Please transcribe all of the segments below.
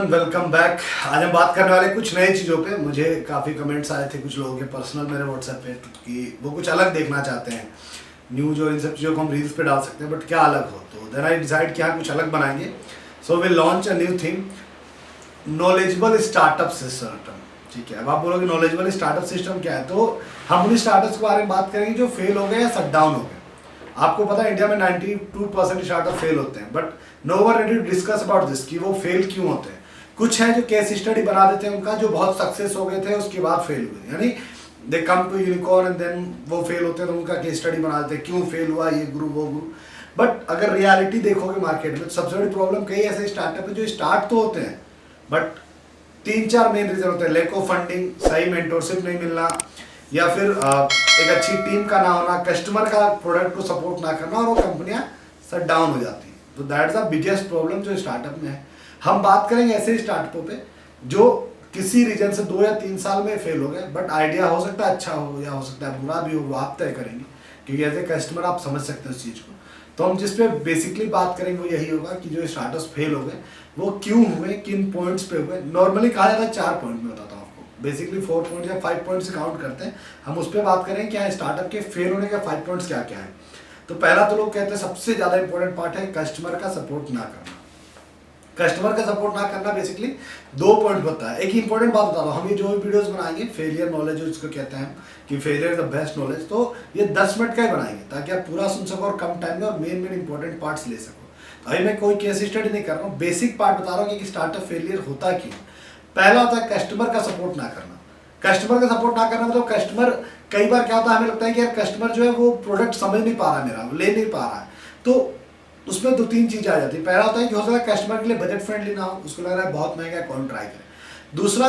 Welcome back. आज हम बात करने वाले कुछ नई चीज़ों पे। मुझे काफ़ी कमेंट्स आए थे कुछ लोगों के पर्सनल मेरे व्हाट्सएप पे कि वो कुछ अलग देखना चाहते हैं। न्यूज़ और इन सब चीज़ों को हम रील्स पे डाल सकते हैं बट क्या अलग हो, तो देन आई डिसाइड कि हाँ कुछ अलग बनाएंगे। So will launch a new thing, knowledgeable startup system. ठीक है, अब आप बोलोगे नॉलेजेबल स्टार्टअप सिस्टम क्या है, तो हम उन स्टार्टअप्स के बारे में बात करेंगे जो फेल हो गए या शट डाउन हो गए। आपको पता है इंडिया में 92% स्टार्टअप फेल होते हैं, but no one ready to discuss about this कि वो फेल क्यों होते हैं। कुछ हैं जो केस स्टडी बना देते हैं उनका, जो बहुत सक्सेस हो गए थे उसके बाद फेल हुए, यानी they come to unicorn and then वो फेल होते हैं तो उनका केस स्टडी बना देते हैं क्यों फेल हुआ, ये गुरु वो गुरु। बट अगर रियलिटी देखोगे मार्केट में तो सबसे बड़ी प्रॉब्लम कई ऐसे स्टार्टअप है जो स्टार्ट तो होते हैं बट 3-4 मेन रीजन होते हैं। लैक ऑफ फंडिंग, सही मेंटोरशिप नहीं मिलना, या फिर एक अच्छी टीम का ना होना, कस्टमर का प्रोडक्ट को सपोर्ट ना करना, और वो कंपनियां शट डाउन हो जाती हैं। तो दैट्स द बिगेस्ट प्रॉब्लम जो स्टार्टअप में है। हम बात करेंगे ऐसे स्टार्टअपों पे जो किसी रीजन से 2 या 3 साल में फेल हो गए, बट आइडिया हो सकता है अच्छा हो या हो सकता है बुरा भी हो, वो आप तय करेंगे क्योंकि एज ए कस्टमर आप समझ सकते हैं उस चीज़ को। तो हम जिस पे बेसिकली बात करेंगे वो यही होगा कि जो स्टार्टअप्स फेल हो गए वो क्यों हुए, किन पॉइंट्स पे हुए। नॉर्मली कहा जाता है 4 पॉइंट में बताता हूँ आपको, बेसिकली 4 पॉइंट या 5 पॉइंट से काउंट करते हैं। हम उस पर बात करेंगे क्या स्टार्टअप के फेल होने के 5 पॉइंट्स क्या क्या है। तो पहला तो लोग कहते हैं सबसे ज़्यादा इंपॉर्टेंट पार्ट है कस्टमर का सपोर्ट ना करना। कस्टमर का सपोर्ट ना करना बेसिकली 2 पॉइंट होता है। एक इंपॉर्टेंट बात बता दो, हम ये जो भी वीडियोस बनाएंगे फेलियर नॉलेज जिसको कहते हैं कि failure is the best knowledge, तो ये 10 मिनट का ही बनाएंगे ताकि आप पूरा सुन सको और कम टाइम में और मेन इंपॉर्टेंट पार्ट्स ले सको। तो अभी मैं कोई केस स्टडी नहीं कर रहा हूँ, बेसिक पार्ट बता रहा हूँ कि स्टार्टअप फेलियर होता क्यों। पहला होता है कस्टमर का सपोर्ट ना करना। कस्टमर का सपोर्ट ना करना मतलब कस्टमर, कई बार क्या होता है हमें लगता है कि यार कस्टमर जो है वो प्रोडक्ट समझ नहीं पा रहा है, मेरा ले नहीं पा रहा है, तो उसमें 2-3 चीज़ें आ जाती है। पहला होता है कि हो सकता है कस्टमर के लिए बजट फ्रेंडली ना हो, उसको लग रहा है बहुत महंगा है, कौन ट्राई करे। दूसरा,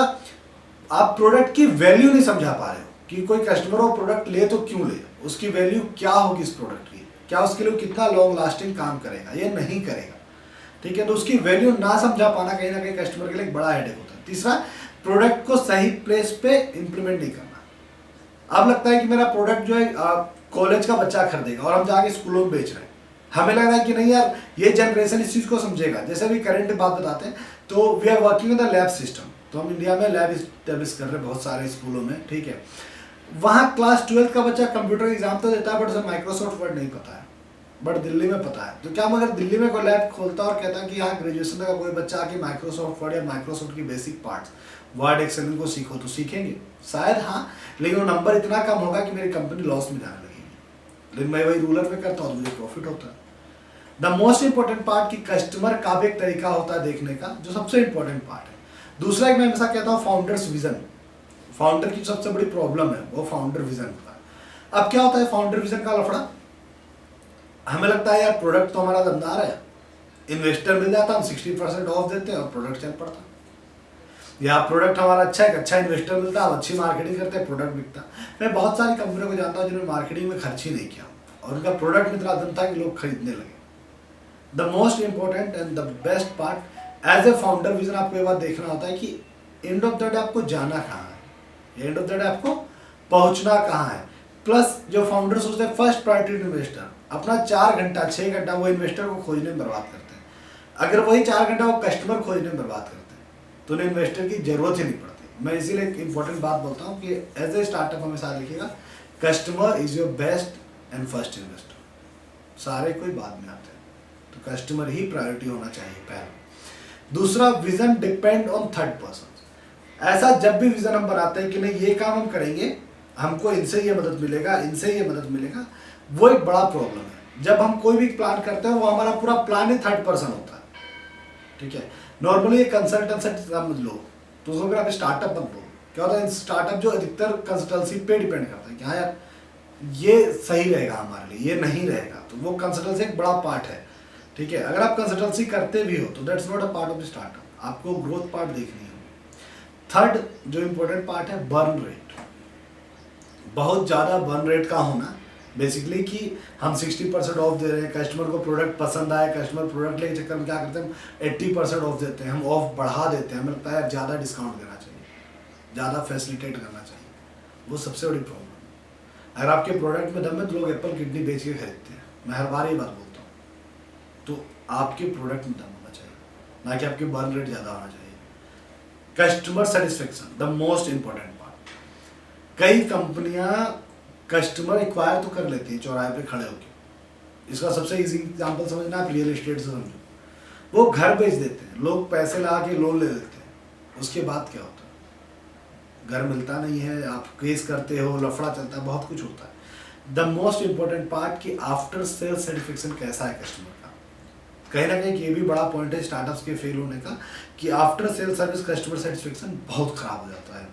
आप प्रोडक्ट की वैल्यू नहीं समझा पा रहे हो कि कोई कस्टमर वो प्रोडक्ट ले तो क्यों ले, उसकी वैल्यू क्या होगी इस प्रोडक्ट की, क्या उसके लिए कितना लॉन्ग लास्टिंग काम करेगा, ये नहीं करेगा। ठीक है, तो उसकी वैल्यू ना समझा पाना कहीं ना कहीं कस्टमर के लिए एक बड़ा हेडेक होता है। तीसरा, प्रोडक्ट को सही प्लेस पे इंप्लीमेंट नहीं करना। अब लगता है कि मेरा प्रोडक्ट जो है कॉलेज का बच्चा खरीदेगा और हम जाके स्कूलों में बेच रहे हैं, हमें लग रहा है कि नहीं यार ये जनरेशन इस चीज़ को समझेगा। जैसे अभी करंट बात बताते हैं तो we are working with the lab system. तो हम इंडिया में लैब इस्टेब्लिश कर रहे हैं बहुत सारे स्कूलों में। ठीक है, वहाँ क्लास 12th का बच्चा कंप्यूटर एग्जाम तो देता है बट उसे माइक्रोसॉफ्ट वर्ड नहीं पता है, बट दिल्ली में पता है। तो क्या मगर दिल्ली में कोई लैब खोलता और कहता कि हाँ ग्रेजुएशन का कोई बच्चा आके माइक्रोसॉफ्ट वर्ड या माइक्रोसॉफ्ट की बेसिक पार्ट्स वर्ड एक्सेल को सीखो, तो सीखेंगे शायद हाँ, लेकिन वो नंबर इतना कम होगा कि मेरी कंपनी लॉस में जाने लगेगी। लेकिन मैं वही रूलर में करता हूँ तो मुझे प्रॉफिट होता है। द मोस्ट इंपॉर्टेंट पार्ट कि कस्टमर का भी एक तरीका होता है देखने का, जो सबसे इंपॉर्टेंट पार्ट है। दूसरा एक मैं हमेशा कहता हूँ फाउंडर्स विजन। फाउंडर की सबसे बड़ी प्रॉब्लम है वो फाउंडर विजन होता है। अब क्या होता है फाउंडर विजन का लफड़ा, हमें लगता है यार प्रोडक्ट तो हमारा दमदार है, इन्वेस्टर मिल जाता, हम 60% ऑफ देते हैं और प्रोडक्ट चल पड़ता, या प्रोडक्ट हमारा अच्छा है, अच्छा इन्वेस्टर मिलता, हम अच्छी मार्केटिंग करते हैं, प्रोडक्ट बिकता। मैं बहुत सारी कंपनियों को जानता हूँ जिन्होंने मार्केटिंग में खर्च ही नहीं किया और उनका प्रोडक्ट में इतना दम था कि लोग खरीदने लगे। The most important and the best part as a founder vision आपको ये बात देखना होता है कि एंड ऑफ द डे आपको जाना कहाँ है, एंड ऑफ द डे आपको पहुंचना कहाँ है। प्लस जो फाउंडर सोचते हैं फर्स्ट प्रायोरिटी इन्वेस्टर, अपना 4 घंटा 6 घंटा वो इन्वेस्टर को खोजने में बर्बाद करते हैं। अगर वही 4 घंटा वो कस्टमर खोजने में बर्बाद करते हैं तो उन्हें इन्वेस्टर की जरूरत ही नहीं पड़ती। मैं इसीलिए एक इंपॉर्टेंट बात बोलता हूँ कि एज ए स्टार्टअप हमेशा देखिएगा customer is your best and first investor, सारे कोई बाद में आते हैं, तो कस्टमर ही प्रायोरिटी होना चाहिए पहला। दूसरा, vision depend on third person. ऐसा जब भी विजन हम बनाते हैं कि नहीं ये काम हम करेंगे, हमको इनसे ये मदद मिलेगा, इनसे ये मदद मिलेगा, वो एक बड़ा प्रॉब्लम है। जब हम कोई भी प्लान करते हैं वो हमारा पूरा प्लान ही थर्ड पर्सन होता है। ठीक है, नॉर्मली कंसल्टेंसी समझ लो, तो उसको अगर आप स्टार्टअप मत बोलो, क्या होता है स्टार्टअप जो अधिकतर कंसल्टेंसी पे डिपेंड करता है कि हाँ यार ये सही रहेगा हमारे लिए, ये नहीं रहेगा, तो वो कंसल्टेंसी एक बड़ा पार्ट है। ठीक है, अगर आप कंसल्टेंसी करते भी हो तो that's not a part of the startup, आपको ग्रोथ पार्ट देखनी है। थर्ड जो इंपॉर्टेंट पार्ट है बर्न रेट, बहुत ज़्यादा बर्न रेट का होना, बेसिकली कि हम 60% ऑफ दे रहे हैं, कस्टमर को प्रोडक्ट पसंद आए, कस्टमर प्रोडक्ट लेके चक्कर में क्या करते हैं हम 80% ऑफ देते हैं, हम ऑफ बढ़ा देते हैं, हमें लगता है ज़्यादा डिस्काउंट देना चाहिए, ज़्यादा फैसिलिटेट करना चाहिए, वो सबसे बड़ी प्रॉब्लम है। अगर आपके प्रोडक्ट में दम है तो लोग एप्पल किडनी बेच के खरीदते हैं, मैं हर बार ये बात बोलता हूँ। तो आपके प्रोडक्ट में दम होना चाहिए, ना कि आपके बर्न रेट ज़्यादा होना चाहिए। Customer satisfaction the most important part. कई कंपनियां कस्टमर एक्वायर तो कर लेती है चौराहे पे खड़े होकर। इसका सबसे इजी एग्जांपल समझना, आप रियल एस्टेट से समझो। वो घर बेच देते हैं, लोग पैसे लगा के लोन ले लेते हैं, उसके बाद क्या होता है? घर मिलता नहीं है, आप केस करते हो, लफड़ा चलता है, बहुत कुछ होता है। द मोस्ट इंपॉर्टेंट पार्ट कि आफ्टर सेल सेटिस्फेक्शन कैसा है कस्टमर का। कहीं ना कहीं ये भी बड़ा पॉइंट है स्टार्टअप्स के फेल होने का कि after sale service customer satisfaction बहुत खराब हो जाता है।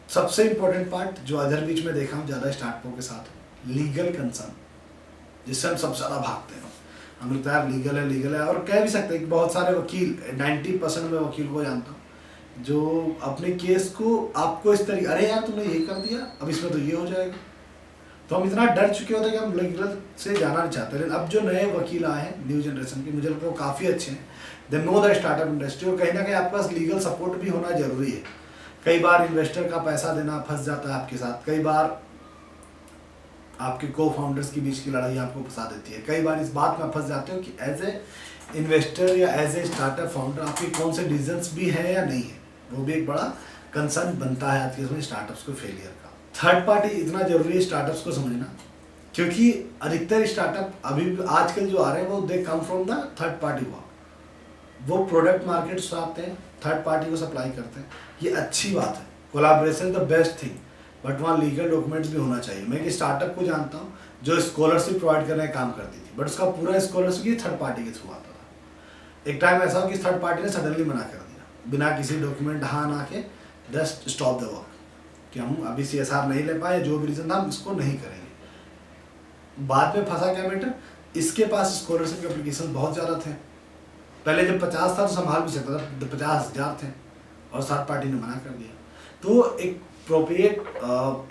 सबसे इंपॉर्टेंट पार्ट जो अदर बीच में देखा हूँ ज़्यादा स्टार्टअपों के साथ, लीगल कंसर्न, जिससे हम सबसे ज़्यादा भागते हैं। हम लोग यार लीगल है और कह भी सकते हैं कि बहुत सारे वकील, 90% में वकील को जानता हूँ जो अपने केस को आपको इस तरीके, अरे यार तुमने ये कर दिया, अब इसमें तो ये हो जाएगा। तो हम इतना डर चुके होते हैं कि हम लीगल से जाना नहीं चाहते। लेकिन अब जो नए वकील आए हैं न्यू जनरेशन के, मुझे लगता है वो काफ़ी अच्छे हैं। They know the startup industry. और कहीं ना कहीं आपके पास लीगल सपोर्ट भी होना जरूरी है। कई बार इन्वेस्टर का पैसा देना फंस जाता है आपके साथ, कई बार आपके को फाउंडर्स के बीच की लड़ाई आपको फंसा देती है। कई बार इस बात में फंस जाते हो कि एज ए इन्वेस्टर या एज ए स्टार्टअप फाउंडर आपके कौन से डिसीजंस भी हैं या नहीं है, वो भी एक बड़ा कंसर्न बनता है आज के समय स्टार्टअप्स को फेलियर का। थर्ड पार्टी इतना जरूरी है स्टार्टअप्स को समझना, क्योंकि अधिकतर स्टार्टअप अभी आजकल जो आ रहे हैं वो they come from the third party work. वो प्रोडक्ट मार्केट से आते हैं, थर्ड पार्टी को सप्लाई करते हैं, ये अच्छी बात है। Collaboration the best thing, but वहाँ लीगल डॉक्यूमेंट्स भी होना चाहिए। मैं एक स्टार्टअप को जानता हूँ जो स्कॉलरशिप प्रोवाइड करने का काम करती थी, बट उसका पूरा स्कॉलरशिप ही थर्ड पार्टी के थ्रू आता था। एक टाइम ऐसा हो कि थर्ड पार्टी ने सडनली मना कर दिया, बिना किसी डॉक्यूमेंट हाँ ना के, जस्ट स्टॉप द वर्क, कि हम अभी CSR नहीं ले पाए, जो भी रीज़न था हम इसको नहीं करेंगे। बाद में फंसा क्या मैटर, इसके पास स्कॉलरशिप के एप्लीकेशन बहुत ज़्यादा थे। पहले जब 50 था तो संभाल भी सकता था, 50,000 थे और थर्ड पार्टी ने मना कर दिया। तो एक प्रोप्रिएट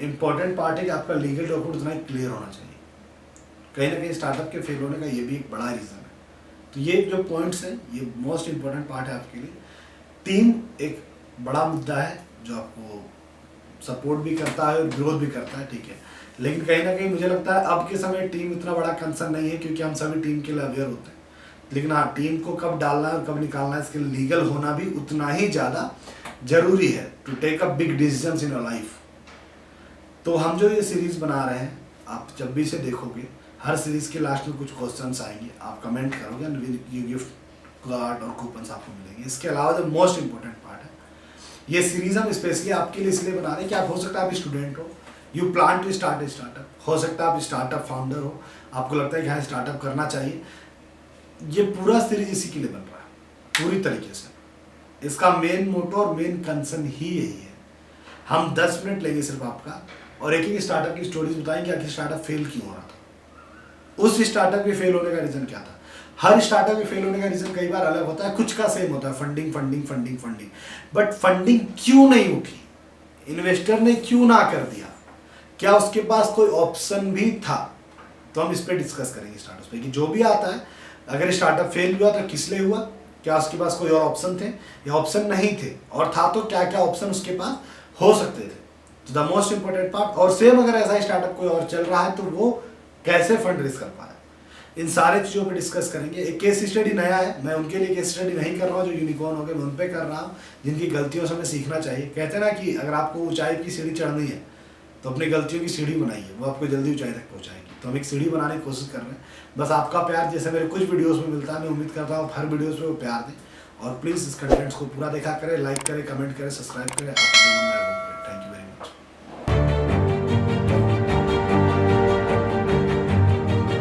इम्पॉर्टेंट पार्ट है कि आपका लीगल डॉक्यूमेंट उतना ही क्लियर होना चाहिए। कहीं ना कहीं स्टार्टअप के फेल होने का ये भी एक बड़ा रीज़न है। तो ये जो पॉइंट्स हैं ये मोस्ट इम्पॉर्टेंट पार्ट है आपके लिए। टीम एक बड़ा मुद्दा है जो आपको सपोर्ट भी करता है और ग्रोथ भी करता है, ठीक है। लेकिन कहीं ना कहीं मुझे लगता है अब के समय टीम इतना बड़ा कंसर्न नहीं है, क्योंकि हम सभी टीम के लिए अवेयर होते हैं। लेकिन हाँ, टीम को कब डालना है और कब निकालना है, इसके लिए लीगल होना भी उतना ही ज़्यादा जरूरी है to take a big decisions in your life. तो हम जो ये सीरीज़ बना रहे हैं, आप जब भी इसे देखोगे, हर सीरीज़ के लास्ट में कुछ क्वेश्चंस आएंगे, आप कमेंट करोगे एंड यू गिफ्ट कार्ड और कूपन्स आपको मिलेंगे। इसके अलावा जो मोस्ट इंपॉर्टेंट पार्ट है, ये सीरीज़ हम स्पेशली आपके लिए इसलिए बना रहे हैं कि आप, हो सकता है आप स्टूडेंट हो, you plan to start a startup, हो सकता है आप स्टार्टअप फाउंडर हो, आपको लगता है कि हाँ स्टार्टअप करना चाहिए। ये पूरा सीरीज इसी के लिए बन रहा है पूरी तरीके से। इसका मेन मोटो और मेन कंसर्न ही यही है। हम 10 मिनट लेंगे सिर्फ आपका, और एक एक स्टार्टअप की स्टोरीज बताएंगे आखिर स्टार्टअप फेल क्यों हो रहा था, उस स्टार्टअप के फेल होने का रीज़न क्या था। हर स्टार्टअप के फेल होने का रीज़न कई बार अलग होता है, कुछ का सेम होता है, फंडिंग, बट फंडिंग क्यों नहीं उठी, इन्वेस्टर ने क्यों ना कर दिया, क्या उसके पास कोई ऑप्शन भी था। तो हम इस पर डिस्कस करेंगे स्टार्टअप पे कि जो भी आता है, अगर स्टार्टअप फेल हुआ तो किस लिए हुआ, क्या उसके पास कोई और ऑप्शन थे या ऑप्शन नहीं थे, और था तो क्या क्या ऑप्शन उसके पास हो सकते थे। तो द मोस्ट इंपॉर्टेंट पार्ट, और सेम अगर ऐसा स्टार्टअप कोई और चल रहा है तो वो कैसे फंड रेज कर पा रहा है, इन सारे चीज़ों पे डिस्कस करेंगे। एक केस स्टडी नया है, मैं उनके लिए केस स्टडी नहीं कर रहा हूँ जो यूनिकॉर्न हो गए, मैं उन पर कर रहा हूँ जिनकी गलतियों से हमें सीखना चाहिए। कहते हैं ना कि अगर आपको ऊंचाई की सीढ़ी चढ़नी है तो अपनी गलतियों की सीढ़ी बनाइए, वो आपको जल्दी ऊंचाई तक पहुँचाएगी। तो हम एक सीढ़ी बनाने की कोशिश कर रहे हैं। बस आपका प्यार जैसे मेरे कुछ वीडियोस में मिलता है, मैं उम्मीद करता हूँ हर वीडियोस में वो प्यार दें, और प्लीज़ इस कंटेंट्स को पूरा देखा करें, लाइक करें, कमेंट करें, सब्सक्राइब करें। Thank you very much.